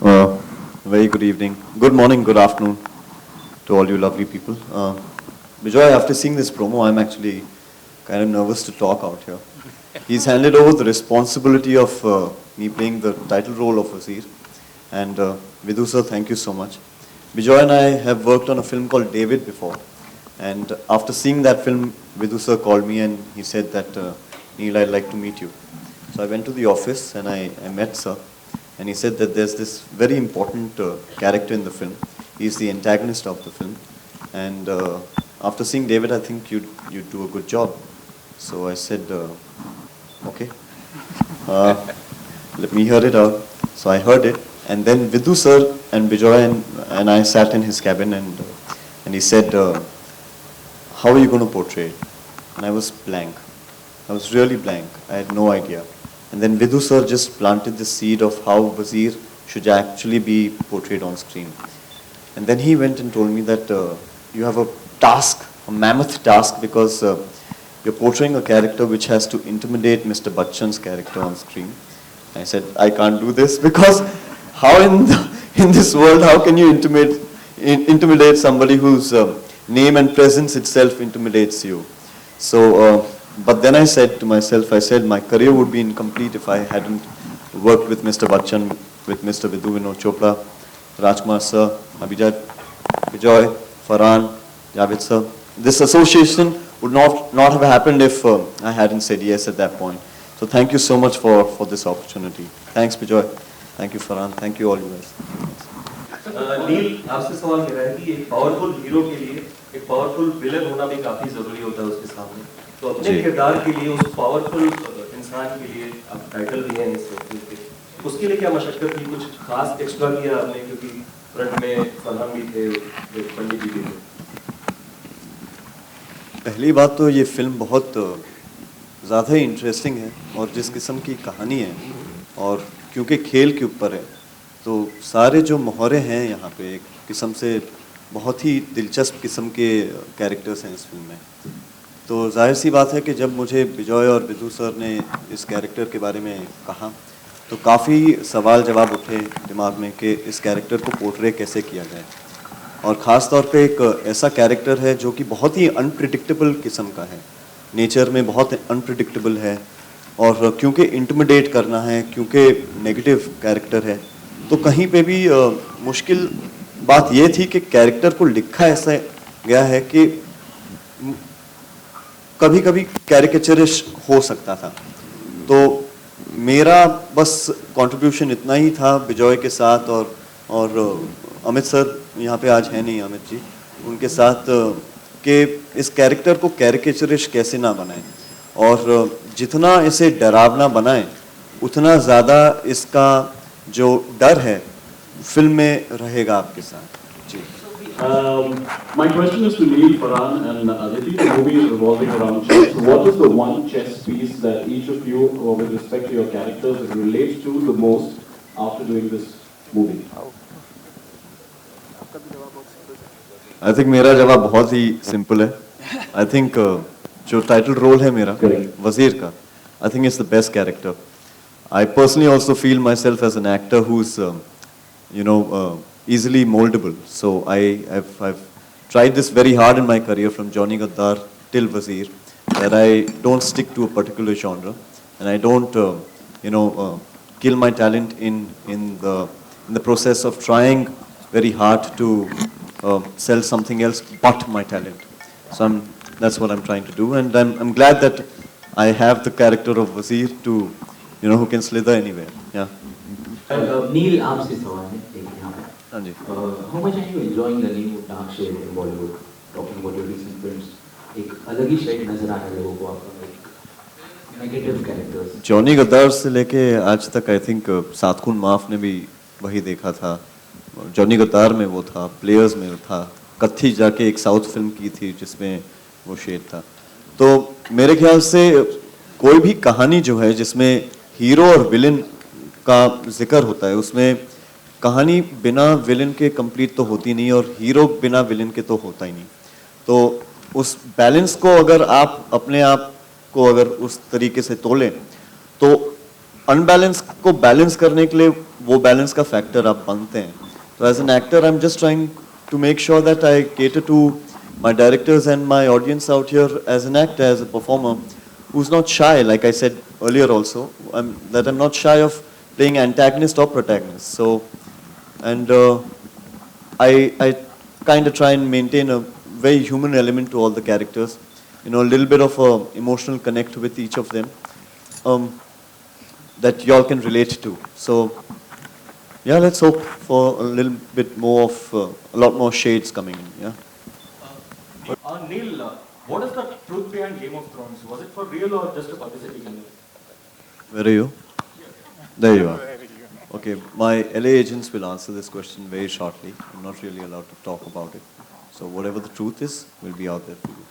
Very good evening, good morning, good afternoon to all you lovely people. Bijoy, after seeing this promo, I'm actually kind of nervous to talk out here. He's handed over the responsibility of me playing the title role of Wazir. And Vidhu sir, thank you so much. Bijoy and I have worked on a film called David before. And after seeing that film, Vidhu sir called me and he said that, Neil, I'd like to meet you. So I went to the office and I met sir. And he said that there's this very important character in the film. He's the antagonist of the film. And after seeing David, I think you'd do a good job. So I said, okay, let me hear it out. So I heard it. And then Vidhu sir and Bijoy and I sat in his cabin and he said, how are you going to portray it? And I was blank. I was really blank. I had no idea. And then Vidhu sir just planted the seed of how Wazir should actually be portrayed on screen. And then he went and told me that you have a task, a mammoth task, because you're portraying a character which has to intimidate Mr. Bachchan's character on screen. I said, I can't do this because how in this world, how can you intimidate somebody whose name and presence itself intimidates you? So, but then I said to myself, I said my career would be incomplete if I hadn't worked with Mr. Bachchan, with Mr. Vidhu Vinod Chopra, Rajkumar sir, Abhijat, Bijoy, Farhan, Javed sir. This association would not have happened if I hadn't said yes at that point. So thank you so much for this opportunity. Thanks Bijoy, thank you Farhan, thank you all you guys. नील आपसे सवाल मेरा है कि एक powerful hero के लिए एक powerful villain होना भी काफी जरूरी होता है उसके सामने, तो अपने किरदार के लिए उस पावरफुल इंसान के लिए आप टाइटल दिए हैं इस फिल्म के, उसके लिए क्या मशक्कत थी, कुछ खास एक्स्ट्रा किया आपने, क्योंकि फ्रंट में फरहान भी थे, पंडित जी भी थे? पहली बात तो ये फिल्म बहुत ज़्यादा ही इंटरेस्टिंग है और जिस किस्म की कहानी है और क्योंकि खेल के ऊपर है तो सारे जो मोहरे हैं यहाँ पे एक किस्म से बहुत ही दिलचस्प किस्म के कैरेक्टर्स हैं इस फिल्म में। तो जाहिर सी बात है कि जब मुझे बिजॉय और विधु सर ने इस कैरेक्टर के बारे में कहा तो काफ़ी सवाल जवाब उठे दिमाग में कि इस कैरेक्टर को पोर्ट्रे कैसे किया जाए, और ख़ास तौर पे एक ऐसा कैरेक्टर है जो कि बहुत ही अनप्रिडिक्टेबल किस्म का है, नेचर में बहुत अनप्रिडिक्टेबल है, और क्योंकि इंटिमिडेट करना है, क्योंकि नेगेटिव कैरेक्टर है, तो कहीं पे भी मुश्किल बात ये थी कि कैरेक्टर को लिखा ऐसा गया है कि कभी कभी कैरिकेचरिश हो सकता था। तो मेरा बस कंट्रीब्यूशन इतना ही था बिजॉय के साथ और अमित सर यहाँ पे आज है नहीं, अमित जी, उनके साथ कि इस कैरेक्टर को कैरिकेचरिश कैसे ना बनाएं और जितना इसे डरावना बनाएं उतना ज़्यादा इसका जो डर है फिल्म में रहेगा आपके साथ जी। My question is to Neil, Farhan and Aditi. The movie is revolving around chess. So what is the one chess piece that each of you, with respect to your characters, relate to the most after doing this movie? I think मेरा जवाब बहुत ही simple है। I think जो title role है मेरा वजीर का, I think it's the best character. I personally also feel myself as an actor who's, easily moldable. So I've tried this very hard in my career from Johnny Gaddar till Wazir, that I don't stick to a particular genre and I don't, kill my talent in the process of trying very hard to sell something else but my talent. So that's what I'm trying to do, and I'm glad that I have the character of Wazir to, who can slither anywhere. Yeah. Neil, आपसे सवाल है यहाँ पे. हाँ जी. How much are you enjoying the new dark shade in Bollywood? Talking about your recent films, एक अलग ही shade नजर आ रहा है लोगों को आपका, like negative characters. जॉनी गद्दार से लेके आज तक आई थिंक सात खून माफ ने भी वही देखा था, जॉनी गद्दार में वो था, प्लेयर्स में था, कत्थी जाके एक साउथ फिल्म की थी जिसमें वो शेड था। तो मेरे ख्याल से कोई भी कहानी जो है जिसमें हीरो और विलन का जिक्र होता है उसमें कहानी बिना विलन के कंप्लीट तो होती नहीं और हीरो बिना विलन के तो होता ही नहीं। तो उस बैलेंस को अगर आप अपने आप को अगर उस तरीके से तोलें तो अनबैलेंस को बैलेंस करने के लिए वो बैलेंस का फैक्टर आप बनते हैं. So as an actor, I'm just trying to make sure that I cater to my directors and my audience out here as an actor, as a performer, who's not shy, like I said earlier also, that I'm not shy of playing antagonist or protagonist. So, and I kind of try and maintain a very human element to all the characters, you know, a little bit of a emotional connect with each of them, that y'all can relate to. So, yeah, let's hope for a little bit more of, a lot more shades coming in, yeah. Neil, what is the truth behind Game of Thrones? Was it for real or just a publicity gimmick? Where are you? There you are. Okay, my LA agents will answer this question very shortly. I'm not really allowed to talk about it. So whatever the truth is will be out there for you.